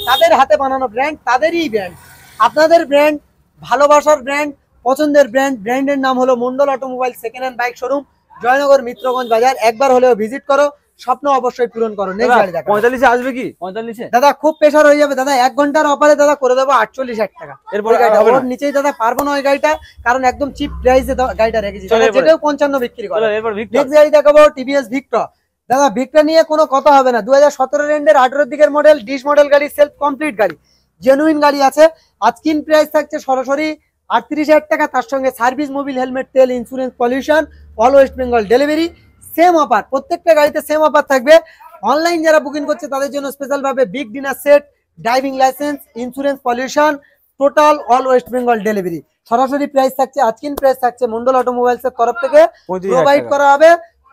তাদের হাতে বানানো ব্র্যান্ড, তাদেরই ব্র্যান্ড, আপনাদের ব্র্যান্ড, ভালোবাসার ব্র্যান্ড, পছন্দের ব্র্যান্ড। ব্র্যান্ডের নাম হলো Mondal automobile second hand bike showroom, Joynagar Mitraganj Bazar. একবার হলেও ভিজিট করো, স্বপ্ন অবশ্যই পূরণ করো। নেক্সট গাড়ি দেখো, 45 আসবে কি 45 দাদা, খুব প্রেসার হয়ে যাবে দাদা, 1 ঘন্টার অফারে দাদা করে দেবো 48,000 টাকা। এরপর ওর নিচেই দাদা পারবো না ওই গাড়িটা, কারণ একদম চিপ প্রাইসে গাড়িটা রেখেছি, যেটাও 55 বিক্রি করে। নেক্সট গাড়ি দেখাবো টিভিএস ভিক্টর দাদা বিগটা নিয়ে কোনো কথা হবে না, 2017 রেন্ডের 18 দিকের মডেল, ডিশ মডেল গাড়ি, সেলফ কমপ্লিট গাড়ি, জেনুইন গাড়ি আছে। আজকিন প্রাইস থাকছে সরাসরি 38,000 টাকা, তার সঙ্গে সার্ভিস, মোবিল, হেলমেট, তেল, insurance, pollution, all West Bengal delivery, same offer, প্রত্যেকটা গাড়িতে সেম অফার থাকবে। অনলাইন যারা বুকিং করছে তাদের জন্য স্পেশাল ভাবে big dinner set, driving licence, insurance, pollution, total all West Bengal delivery. সরাসরি প্রাইস থাকছে, আজকিন প্রাইস থাকছে মন্ডল অটোমোবাইলস এর তরফ থেকে প্রোভাইড করা হবে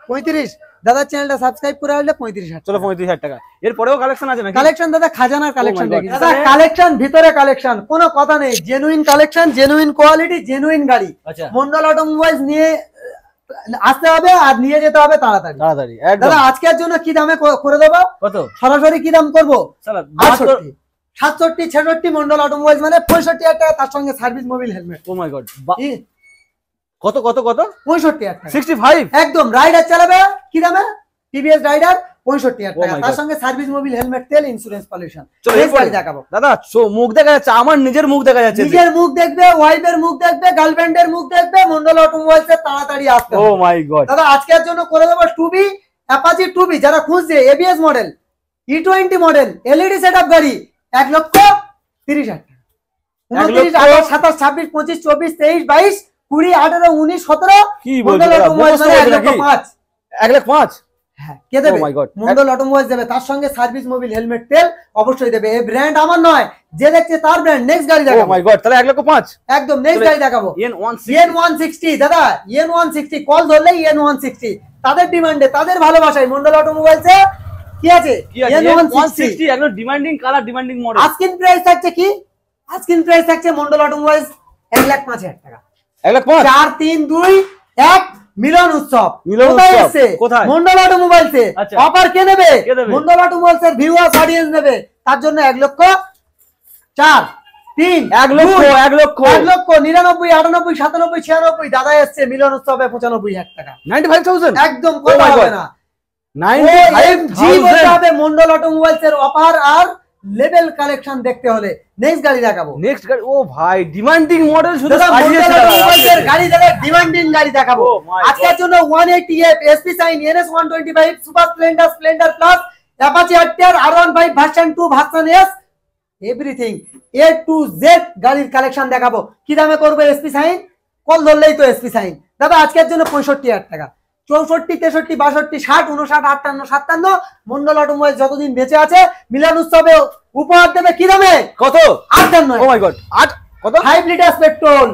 35। দাদা চ্যানেলটা সাবস্ক্রাইব করে আসলে 35,000। চলো 35,000 টাকা। এরপরেও কালেকশন আছে নাকি? কালেকশন দাদা খাজানার কালেকশন দেখি দাদা, কালেকশন ভিতরে কালেকশন, কোনো কথা নেই, genuine collection, genuine quality, genuine গাড়ি। আচ্ছা, মন্ডল অটোমোবাইলস নিয়ে আসতে হবে আর নিয়ে যেতে হবে তাড়াতাড়ি তাড়াতাড়ি। দাদা আজকের জন্য কি দামে করে দেবো? কত সরাসরি কি দাম করবো? 68, 67, 66 মন্ডল অটোমোবাইলস মানে 65,000 টাকা, তার সঙ্গে service, mobil, helmet. O my god, কত কত কত? 65,000 টাকা 65 একদম। রাইডার চালাবে কি দামে? টিভিএস রাইডার 65,000 টাকা, তার সঙ্গে সার্ভিস, মোবিল, হেলমেট, তেল, ইন্স্যুরেন্স, পলিউশন। দেখাবো দাদা, মুখ দেখা যাচ্ছে, আমার নিজের মুখ দেখা যাচ্ছে, নিজের মুখ দেখবে, ওয়াইফের মুখ দেখবে, গার্লফ্রেন্ডের মুখ দেখবে, মন্ডল অটোমোবাইলস এর তাড়াতাড়ি আসতে। ও মাই গড দাদা আজকের জন্য করে দেবো টুবি, অ্যাপাচি টুবি, যারা খুঁজছে ABS model, E20 model, LED setup গাড়ি, 1,30,000 টাকা। 29, 28, 27, 26, 25, 24, 23, 22, 20, 18, 19, 17 কি বলছো? 1,05,000। 1,05,000 হ্যাঁ, কে দেবে? মন্ডল অটোমোবাইলস দেবে, তার সঙ্গে সার্ভিস, মোবিল, হেলমেট, তেল অবশ্যই দেবে। এই ব্র্যান্ড আমার নয়, যে দেখছে তার ব্র্যান্ড। নেক্সট গাড়ি দেখাবো। ও মাই গড, তাহলে 1,05,000 একদম। নেক্সট গাড়ি দেখাবো EN160 দাদা, EN160 কল ধরলেই EN160, তাদের ডিমান্ডে, তাদের ভালোবাসায় মন্ডল অটোমোবাইলস এ কি আছে? EN160 একদম ডিমান্ডিং কালার, ডিমান্ডিং মডেল। আজকিন প্রাইস থাকছে কি? আজকিন প্রাইস থাকছে মন্ডল অটোমোবাইলস 1,05,000 টাকা। 1,05,000 4, 3, 2, 1 মিলন উৎসব। কোথায় এসেছে? মন্ডল অটোমোবাইলস এ। অফার কে নেবে? মন্ডল অটোমোবাইলস এর ভিউয়ার্স, অডিয়েন্স নেবে, তার জন্য 1,04,000 3 1,99,000 99 97 96 দাদা এসছে মিলন উৎসবে 95,000 টাকা। 95,000 একদম কথা হবে না, 95,000 মন্ডল অটোমোবাইলস এর অফার আর লেভেল কালেকশন দেখতে হলে নেক্সট গাড়ি দেখাবো। নেক্সট গাড়ি, ও ভাই ডিমান্ডিং মডেল, শুধু মন্ডল অটোমোবাইলস এর গাড়ি দাদা, ডিমান্ডিং গাড়ি দেখাবো আজকের জন্য। 180F SP Shine, NS 125, super splendor, splendor plus, Apache RTR, R15 version 2, version S, everything A to Z গাড়ির কালেকশন দেখাবো। কি দামে করবে এসপি সাইন? কল ধরলেই তো এসপি সাইন। দাদা আজকের জন্য 65,000 টাকা। 64, 63, 62, 60, 59, 58, 57 মন্ডল অটোমোবাইলস যতদিন বেঁচে আছে মিলন উৎসবে উপহার দেবে। কি দামে? কত? 58। ও মাই গড, 8 কত? 5 litre petrol,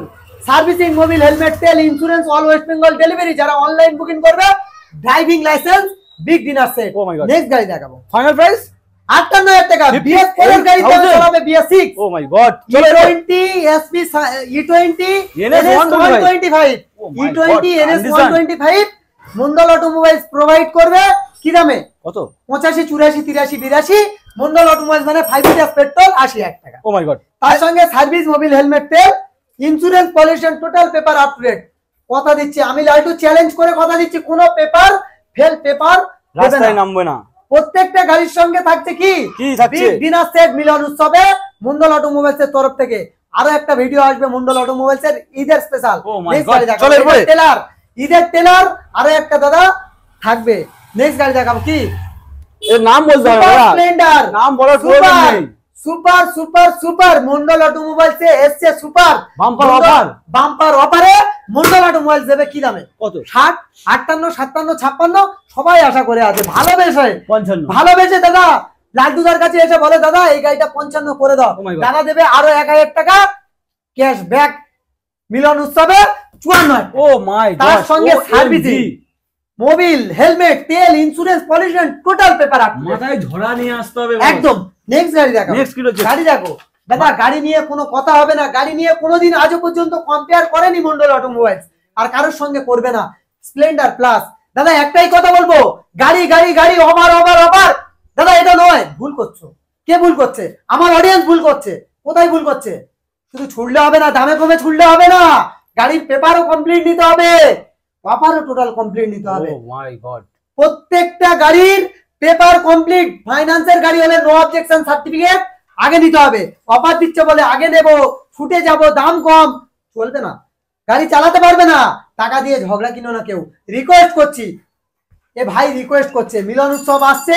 servicing, Mobil, helmet, তেল, insurance, all West Bengal delivery. যারা অনলাইন বুকিং করবে driving licence, big dinner set. Oh my god. Next গাড়ি দেখাবো। ফাইনাল প্রাইস 58,000 টাকা। BS4 এর গাড়ি চালাবে BS6। Oh my god. E20 SP E20 NS 125 E20 NS 125 Mondal automobiles provide করবে। কি দামে? কত? 85, 84, 83, 82 মন্ডল অটোমোবাইলস মানে 5 লিটার পেট্রোল 80,000 টাকা। Oh my God. তার সঙ্গে সার্ভিস, মোবিল, হেলমেট, তেল, insurance, pollution, total paper up to date. কথা দিচ্ছি আমি, লালটু চ্যালেঞ্জ করে কথা দিচ্ছি, কোনো পেপার ফেল পেপার রাস্তায় নামবে না। প্রত্যেকটা গাড়ির সঙ্গে থাকছে কি? বিগ ডিনার সেট মিলন উৎসবে মন্ডল অটোমোবাইলস এর তরফ থেকে। আরো একটা ভিডিও আসবে মন্ডল অটোমোবাইলস এর ঈদের স্পেশাল। টেলার, ঈদের টেলার আরো একটা দাদা থাকবে। নেক্সট গাড়ি দেখাবো। কি এর নাম বলতে হবে? স্প্লেন্ডার। নাম বলার প্রয়োজন নেই। Super super super Mondal automobiles এ এসছে সুপার বাম্পার অফার। বাম্পার অফারে মন্ডল অটোমোবাইলস দেবে। কি দামে? কত? 60, 58, 57, 56 সবাই আশা করে আছে। ভালোবেসে 55, ভালোবেসে দাদা লাড্ডুদার কাছে এসে বলে দাদা এই গাড়িটা 55 করে দাও। দাদা দেবে আরো 1,000 টাকা ক্যাশ ব্যাক মিলন উৎসবে 54। ও মাই গড। তার সঙ্গে সার্ভিসিং, মোবিল, হেলমেট, তেল, insurance, pollution, total paper up. মাথায় ঝরা নিয়ে আসতে হবে একদম। নেক্সট গাড়ি দেখো। নেক্সট কি হচ্ছে? গাড়ি দেখো দাদা, গাড়ি নিয়ে কোনো কথা হবে না। গাড়ি নিয়ে কোনোদিন আজও পর্যন্ত কম্পেয়ার করেনি মন্ডল অটোমোবাইলস, আর কারোর সঙ্গে করবে না। Splendor plus. দাদা একটাই কথা বলবো, গাড়ি গাড়ি গাড়ি অফার অফার অফার। দাদা এটা নয়, ভুল করছো। কে ভুল করছে? আমার অডিয়েন্স ভুল করছে। কোথায় ভুল করছে? শুধু ছুড়লে হবে না, দামে কমে ছুড়লে হবে না, গাড়ির পেপারও কমপ্লিট নিতে হবে, অফারও টোটাল কমপ্লিট নিতে হবে। ও মাই গড। প্রত্যেকটা গাড়ির পেপার কমপ্লিট। ফাইন্যান্সের গাড়ি হলে নো অবজেকশন সার্টিফিকেট আগে নিতে হবে। অফার দিচ্ছে বলে আগে নেব, ছুটে যাব, দাম কম, চলবে না, গাড়ি চালাতে পারবে না। টাকা দিয়ে ঝগড়া কিনো না কেউ, রিকোয়েস্ট করছি। এ ভাই রিকোয়েস্ট করছে মিলন উৎসব আসছে,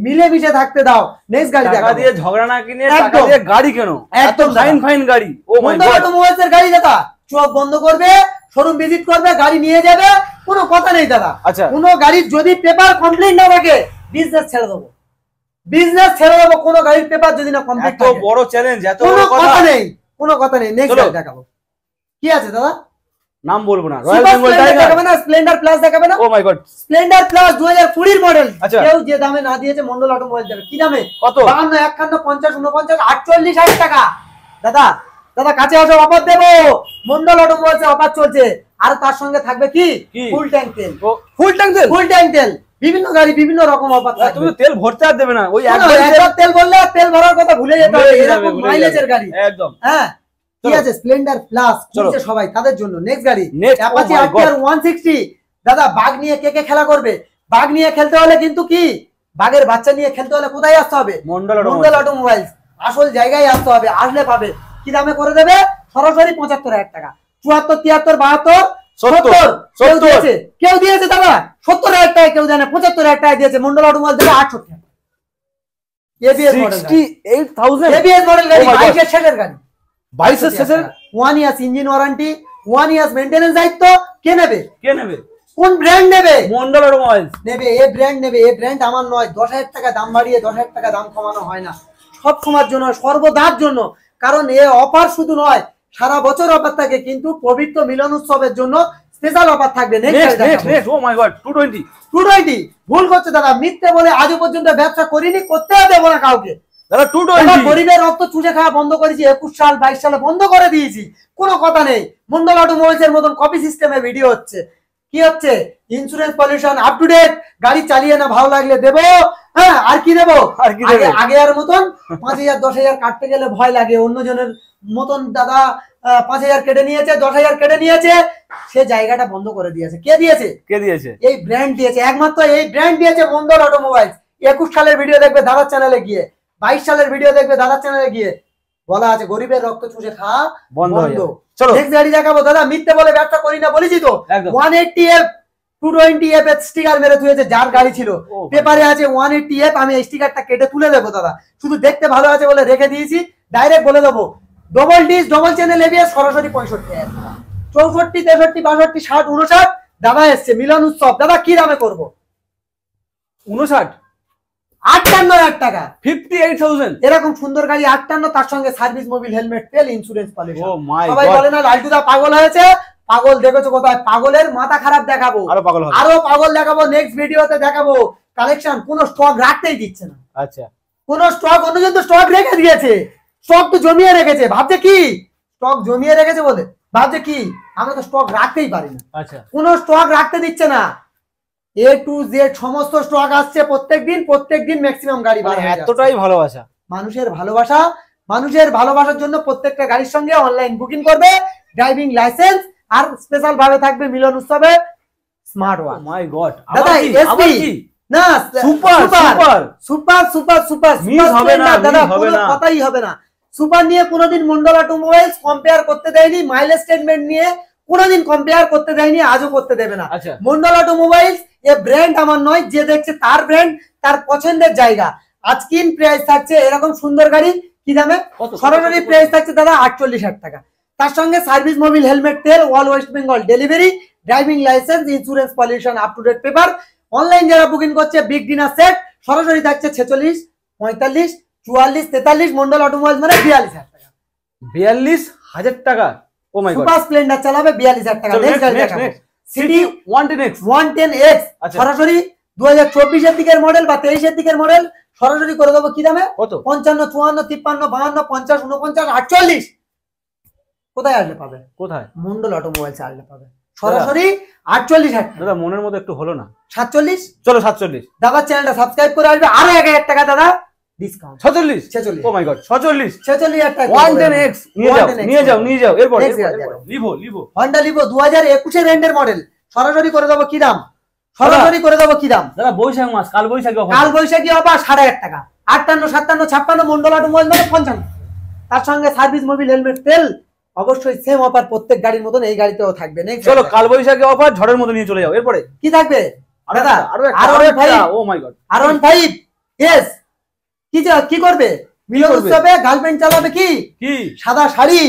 মিলেমিশে থাকতে দাও। নেক্সট গাড়ি টাকা দিয়ে ঝগড়া না কিনে টাকা দিয়ে গাড়ি কেন, একদম ফাইন ফাইন গাড়ি। ও মাই গড, অটোমোবাইলসের গাড়ি দাদা, চোখ বন্ধ করবে, শোরুম ভিজিট করবে, গাড়ি নিয়ে যাবে, কোনো কথা নেই দাদা। আচ্ছা, কোনো গাড়ির যদি পেপার কমপ্লিট না থাকে বিজনেস ছেড়ে দেবো, বিজনেস ছেড়ে দেবো, কোনো গাড়ির পেপার যদি না কমপ্লিট থাকে। এত বড় চ্যালেঞ্জ, এত কোনো বড় কথা নেই, কোনো কথা নেই। নেক্সট গাড়ি দেখাবো, কি আছে দাদা? নাম বলবো না, রয়্যাল বেঙ্গল টাইগার দেখাবে না, স্প্লেন্ডার প্লাস দেখাবে না? ও মাই গড, স্প্লেন্ডার প্লাস 2020 এর মডেল। আচ্ছা, কেউ যে দামে না দিয়েছে মন্ডল অটোমোবাইল দেবে। কি দামে? কত? 52, 51, 50, 49, 48, 60 টাকা। দাদা দাদা কাছে আসো, অফার দেবো। মন্ডল অটোমোবাইলস অফার চলছে, আর তার সঙ্গে থাকবে কি? ফুল ট্যাঙ্ক তেল। ফুল ট্যাঙ্ক তেল, ফুল ট্যাঙ্ক তেল, বিভিন্ন গাড়ি বিভিন্ন রকম অফার থাকবে। তুমি তেল ভরতে আর দেবে না, ওই একবার তেল বললে তেল ভরার কথা ভুলে যেতে হবে, এরকম মাইলেজের গাড়ি একদম। হ্যাঁ, ঠিক আছে। স্প্লেন্ডার প্লাস চলছে সবাই, তাদের জন্য। নেক্সট গাড়ি অ্যাপাচি আরটিআর 160। দাদা বাঘ নিয়ে কে কে খেলা করবে? বাঘ নিয়ে খেলতে হলে কিন্তু কি, বাঘের বাচ্চা নিয়ে খেলতে হলে কোথায় আসতে হবে? মন্ডল অটোমোবাইলস। আসল জায়গায় আসতে হবে, আসলে পাবে। কি দামে করে দেবে? সরাসরি 75,000 টাকা। 74, 73, 72, 70। কেউ দিয়েছে দাদা 70,000 টাকা, কেউ জানে 75,000 টাকা দিয়েছে। মন্ডল অটোমোবাইল দেবে 68। এবিএস মডেল, 68,000 এবিএস মডেল গাড়ি, 22 এর শেষের গাড়ি, 22 এর শেষের। 1 years engine warranty, 1 years maintenance দায়িত্ব। কে নেবে? কে নেবে? কোন ব্র্যান্ড নেবে? মন্ডল অটোমোবাইলস নেবে, এই ব্র্যান্ড নেবে। এই ব্র্যান্ড আমার নয়। 10,000 টাকা দাম বাড়িয়ে 10,000 টাকা দাম কমানো হয় না, সব সময়ের জন্য, সর্বদার জন্য। কারণ এই অফার শুধু নয়, সারা বছর অফার থাকে, কিন্তু পবিত্র মিলন উৎসবের জন্য স্পেশাল অফার থাকবে। Next O my god, 220। ভুল করছে দাদা, মিথ্যে বলে আজও পর্যন্ত ব্যবসা করিনি, করতে দেবো না কাউকে। দাদা 220 গরিবের রক্ত চুষে খাওয়া বন্ধ করেছি 21 সাল 22 সালে বন্ধ করে দিয়েছি, কোনো কথা নেই। মন্ডল অটোমোবাইলস এর মতন কপি সিস্টেমে ভিডিও হচ্ছে। কি হচ্ছে? Insurance pollution up to date, গাড়ি চালিয়ে না ভালো লাগলে দেবো। হ্যাঁ, আর কি দেবো? আগে আর মতন 5,000 10,000 কাটতে গেলে ভয় লাগে। অন্যজনের মতন দাদা 5,000 কেটে নিয়েছে, 10,000 কেটে নিয়েছে, সে জায়গাটা বন্ধ করে দিয়েছে। কে দিয়েছে? কে দিয়েছে? এই ব্র্যান্ড দিয়েছে, একমাত্র এই ব্র্যান্ড দিয়েছে মন্ডল অটোমোবাইলস। 21 সালের ভিডিও দেখবে দাদার চ্যানেলে গিয়ে, 22 সালের ভিডিও দেখবে দাদার চ্যানেলে গিয়ে, বলা আছে গরিবের রক্ত চুষে খাওয়া বন্ধ। চলো নেক্সট গাড়ি দেখাবো দাদা। মিথ্যে বলে ব্যবসা করি না বলেছি তো। 180F 220F এর স্টিকার মেরে তুলেছে, যার গাড়ি ছিল পেপারে আছে 180F। আমি এই স্টিকারটা কেটে তুলে দেবো দাদা, শুধু দেখতে ভালো আছে বলে রেখে দিয়েছি। ডাইরেক্ট বলে দেবো, double disc double channel ABS, সরাসরি 65,000 টাকা। 64, 63, 62, 60, 59 দাদা এসছে মিলন উৎসব। দাদা কি দামে করবো? 59, 58,000 টাকা, 58,000। এরকম সুন্দর গাড়ি 58, তার সঙ্গে সার্ভিস মোবিল হেলমেট তেল insurance policy. O my god, সবাই বলে না লালটুদা পাগল হয়েছে। পাগল দেখেছো কোথায়? পাগলের মাথা খারাপ দেখাবো, আরো পাগল দেখাবো। নেক্সট ভিডিওতে দেখাবো কালেকশন। কোনো স্টক রাখতেই দিচ্ছে না। আচ্ছা, কোন স্টক, অন্যজন তো স্টক রেখে দিয়েছে, স্টক তো জমিয়ে রেখেছে। ভাবছে কি স্টক জমিয়ে রেখেছে বলে, ভাবছে কি আমরা তো স্টক রাখতেই পারি না। আচ্ছা, কোন স্টক রাখতে দিচ্ছে না। A to Z সমস্ত স্টক আসছে প্রত্যেকদিন ম্যাক্সিমাম গাড়ি বার হয়ে যাচ্ছে। এতটাই ভালোবাসা, মানুষের ভালোবাসা। মানুষের ভালোবাসার জন্য প্রত্যেকটা গাড়ির সঙ্গে অনলাইন বুকিং করবে, ড্রাইভিং লাইসেন্স, আর স্পেশাল ভাবে থাকবে মিলন উৎসবে স্মার্ট ওয়াচ। মাই গড দাদা এসপি না, super super super super super miss হবে না দাদা, কোনো কথাই হবে না। সুপার নিয়ে কোনোদিন মন্ডল অটোমোবাইলস কম্পেয়ার করতে দেয়নি, মাইলেজ স্টেটমেন্ট নিয়ে কোনোদিন কম্পেয়ার করতে দেয়নি, আজও করতে দেবে না। মন্ডল অটোমোবাইলস এ ব্র্যান্ড আমার নয়, যে দেখছে তার ব্র্যান্ড, তার পছন্দের জায়গা। আজকিন প্রাইস থাকছে এরকম সুন্দর গাড়ি। কি দামে? সরাসরি প্রাইস থাকছে দাদা 48,000 টাকা। তার সঙ্গে সার্ভিস মোবিল হেলমেট তেল, all West Bengal delivery, driving licence, insurance pollution up to date paper. Online যারা বুকিং করছে বিগ ডিনার সেট সরাসরি থাকছে 46, 45, 44, 43। মন্ডল অটোমোবাইলস মানে 42,000 টাকা। 42,000 টাকা। Oh my god, super Splendor চালাবে 42,000 টাকা। নেক্সট গাড়ি দেখাবো সিটি 110X 110X, সরাসরি 2024 এর দিকের মডেল বা 23 এর দিকের মডেল। সরাসরি করে দেবো কি দামে? 55, 54, 53, 52, 50, 49, 48। কোথায় আসলে পাবে? কোথায়? মন্ডল অটোমোবাইলস আসলে পাবে সরাসরি 48,000 টাকা। দাদা মনের মতো একটু হলো না? 47, চলো 47। দাদা চ্যানেলটা সাবস্ক্রাইব করে আসবে, আরো 1,000 টাকা দাদা ডিসকাউন্ট। 46। ও মাই গড, 46,000 টাকা। 110X নিয়ে যাও। এরপর লিভো হন্ডা লিভো 2021 এর এন্ডের মডেল। সরাসরি করে দেবো কি দাম? সরাসরি করে দেবো কি দাম? দাদা বৈশাখ মাস, কাল বৈশাখী অফার। কাল বৈশাখী অফার 6,500 টাকা। 58, 57, 56 মন্ডল অটোমোবাইল মানে 55। তার সঙ্গে সার্ভিস মোবিল হেলমেট তেল অবশ্যই সেম অফার প্রত্যেক গাড়ির মতন এই গাড়িতেও থাকবে। নেক্সট চলো কাল বৈশাখী অফার ঝড়ের মতো নিয়ে চলে যাও। এরপরে কি থাকবে? দাদা ও মাই গড R15 এস কি করবে মিলন উৎসবে গার্লফ্রেন্ড চালাবে কি সাদা শাড়ি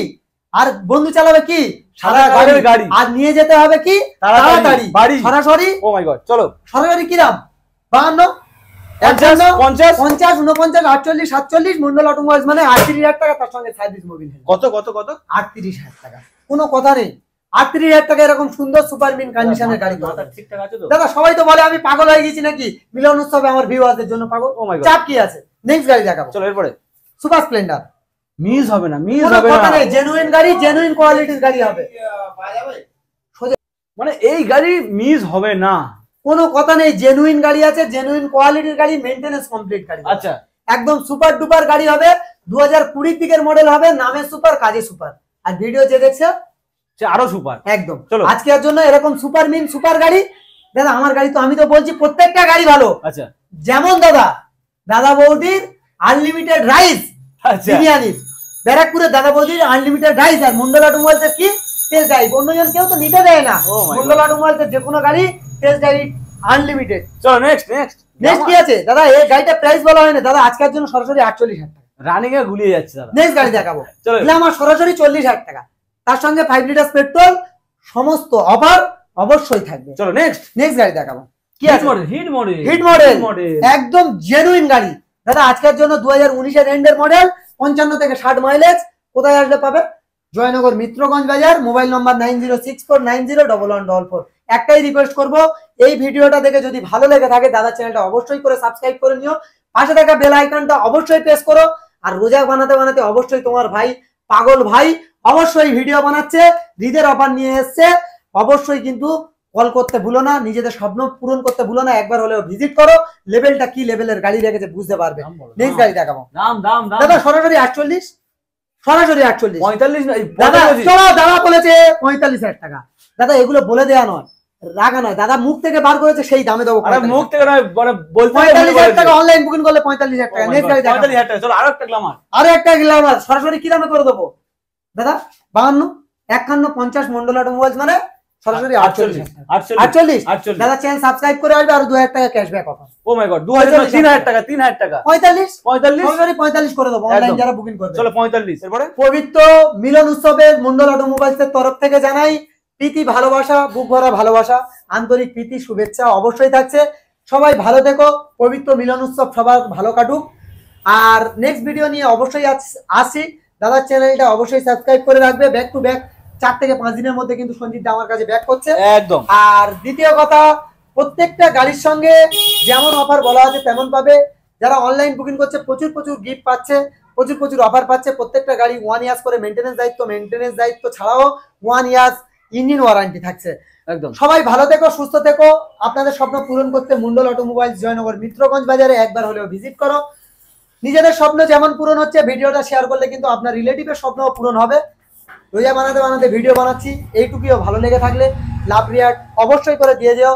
আর বন্ধু চালাবে কি সাদা গাড়ি আর নিয়ে যেতে হবে কি তাড়াতাড়ি বাড়ি সরাসরি ও মাই গড চলো সরাসরি কি দাম 52 50 50 49 48 47 মন্ডল অটোমোবাইলস মানে 38,000 টাকা তার সঙ্গে সার্ভিস মোবিল কত 38,000 টাকা কোনো কথা নেই 38,000 টাকা এরকম সুন্দর সুপার মিন কন্ডিশনের গাড়ি ঠিকঠাক আছে তো দাদা সবাই তো বলে আমি পাগল হয়ে গেছি নাকি মিলন উৎসবে আমার ভিউয়ারদের জন্য পাগল চাপ কি আছে নেক্সট গাড়ি দেখাবো চলো এরপরে সুপার স্প্লেন্ডার মিস হবে না জেনুইন গাড়ি জেনুইন কোয়ালিটির গাড়ি হবে মানে এই গাড়ি মিস হবে না কোনো কথা নেই জেনুইন গাড়ি আছে জেনুইন কোয়ালিটির গাড়ি মেইনটেনেন্স কমপ্লিট গাড়ি আচ্ছা একদম সুপার ডুপার গাড়ি হবে 2020 দিকের মডেল হবে নামে সুপার কাজে সুপার আর ভিডিও যে দেখছে সে আরো সুপার একদম চলো আজকের জন্য এরকম সুপার মিন সুপার গাড়ি দাদা আমার গাড়ি তো আমি তো বলছি প্রত্যেকটা গাড়ি ভালো আচ্ছা যেমন দাদা বৌদির আনলিমিটেড রাইস বিরিয়ানি ব্যারাকপুরের দাদা বৌদির আনলিমিটেড রাইস আর মন্ডল অটোমোবাইলস কি টেস্ট ড্রাইভ অন্যজন কেউ তো নিতে দেয় না মন্ডল অটোমোবাইলস যে কোনো গাড়ি টেস্ট ড্রাইভ আনলিমিটেড চলো নেক্সট কি আছে দাদা এই গাড়িটা প্রাইস বলা হয় না দাদা আজকের জন্য সরাসরি 48,000 টাকা রানিং এ গুলিয়ে যাচ্ছে দাদা নেক্সট গাড়ি দেখাবো আমার সরাসরি 40,000 টাকা তার সঙ্গে 5 লিটার পেট্রোল সমস্ত অফার অবশ্যই থাকবে চলো নেক্সট গাড়ি দেখাবো কি আছে হিট মডেল একদম জেনুইন গাড়ি দাদা আজকের জন্য 2019 এর এন্ডের মডেল 55 থেকে 60 মাইলেজ কোথায় আসলে পাবে জয়নগর মিত্রগঞ্জ বাজার মোবাইল নাম্বার 9064901144 একটাই রিকোয়েস্ট করব এই ভিডিওটা দেখে যদি ভালো লেগে থাকে দাদা চ্যানেলটা অবশ্যই করে সাবস্ক্রাইব করে নিও পাশে থাকা বেল আইকনটা অবশ্যই প্রেস করো আর রোজা বানাতে অবশ্যই তোমার ভাই পাগল ভাই অবশ্যই ভিডিও বানাচ্ছে ঈদের অফার নিয়ে এসেছে অবশ্যই কিন্তু কল করতে ভুলো না নিজেদের স্বপ্ন পূরণ করতে ভুলো না একবার হলেও ভিজিট করো লেভেলটা কি লেভেলের গাড়ি রেখেছে বুঝতে পারবে নেক্সট গাড়ি দেখাবো দাদা সরাসরি 48 45 দাদা চলো দাদা বলেছে 45,000 টাকা দাদা এগুলো বলে দেয়া নয় রাগা নয় দাদা মুখ থেকে বার করেছে সেই দামে দেবো মুখ থেকে নয় মানে বলতে 45,000 টাকা অনলাইন বুকিং করলে 45,000 টাকা নেক্সট গাড়ি দেখাবো 45,000 টাকা চলো আরো একটা গ্ল্যামার সরাসরি কি দামে করে দেবো দাদা 52 51 50 মন্ডল অটোমোবাইলস মানে সরাসরি 48 দাদা চ্যানেল সাবস্ক্রাইব করে আসবে আর 2000 টাকা cashback offer O my god 3000 টাকা 3000 টাকা 45 সরাসরি 45 করে দেবো অনলাইন যারা বুকিং করবে চলো 45 এরপরে পবিত্র মিলন উৎসবের মন্ডল অটোমোবাইলস এর তরফ থেকে জানাই প্রীতি ভালোবাসা বুক ভরা ভালোবাসা আন্তরিক প্রীতি শুভেচ্ছা অবশ্যই থাকছে সবাই ভালো থেকো পবিত্র মিলন উৎসব সবার ভালো কাটুক আর নেক্সট ভিডিও নিয়ে অবশ্যই আসি দাদার চ্যানেলটা অবশ্যই সাবস্ক্রাইব করে রাখবে ব্যাক টু ব্যাক 4 থেকে 5 দিনের মধ্যে কিন্তু সঞ্জিত আমার কাছে ব্যাক করছে একদম আর দ্বিতীয় কথা প্রত্যেকটা গাড়ির সঙ্গে যেমন অফার বলা আছে তেমন পাবে যারা অনলাইন বুকিং করছে প্রচুর গিফট পাচ্ছে প্রচুর অফার পাচ্ছে প্রত্যেকটা গাড়ি 1 ইয়ার্স করে মেইনটেনেন্স দায়িত্ব ছাড়াও 1 ইয়ার্স ইঞ্জিন ওয়ারেন্টি থাকছে একদম সবাই ভালো থেকো সুস্থ থেকো আপনাদের স্বপ্ন পূরণ করতে মন্ডল অটোমোবাইলস জয়নগর মিত্রগঞ্জ বাজারে একবার হলেও ভিজিট করো নিজেদের স্বপ্ন যেমন পূরণ হচ্ছে ভিডিওটা শেয়ার করলে কিন্তু আপনার রিলেটিভের স্বপ্নও পূরণ হবে রোজা বানাতে ভিডিও বানাচ্ছি এইটুকুও ভালো লেগে থাকলে লাভ রিয়াক্ট অবশ্যই করে দিয়ে যেও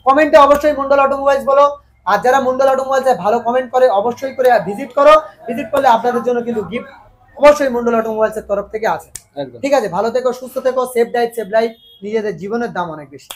কমেন্টে অবশ্যই মন্ডল অটোমোবাইলস বলো আর যারা মন্ডল অটোমোবাইলসে ভালো কমেন্ট করে অবশ্যই করে ভিজিট করো ভিজিট করলে আপনাদের জন্য কিন্তু গিফট অবশ্যই মন্ডল অটোমোবাইলসের তরফ থেকে আছে ঠিক আছে ভালো থেকো সুস্থ থেকো সেফ ডাইট সেফ লাইফ নিজেদের জীবনের দাম অনেক বেশি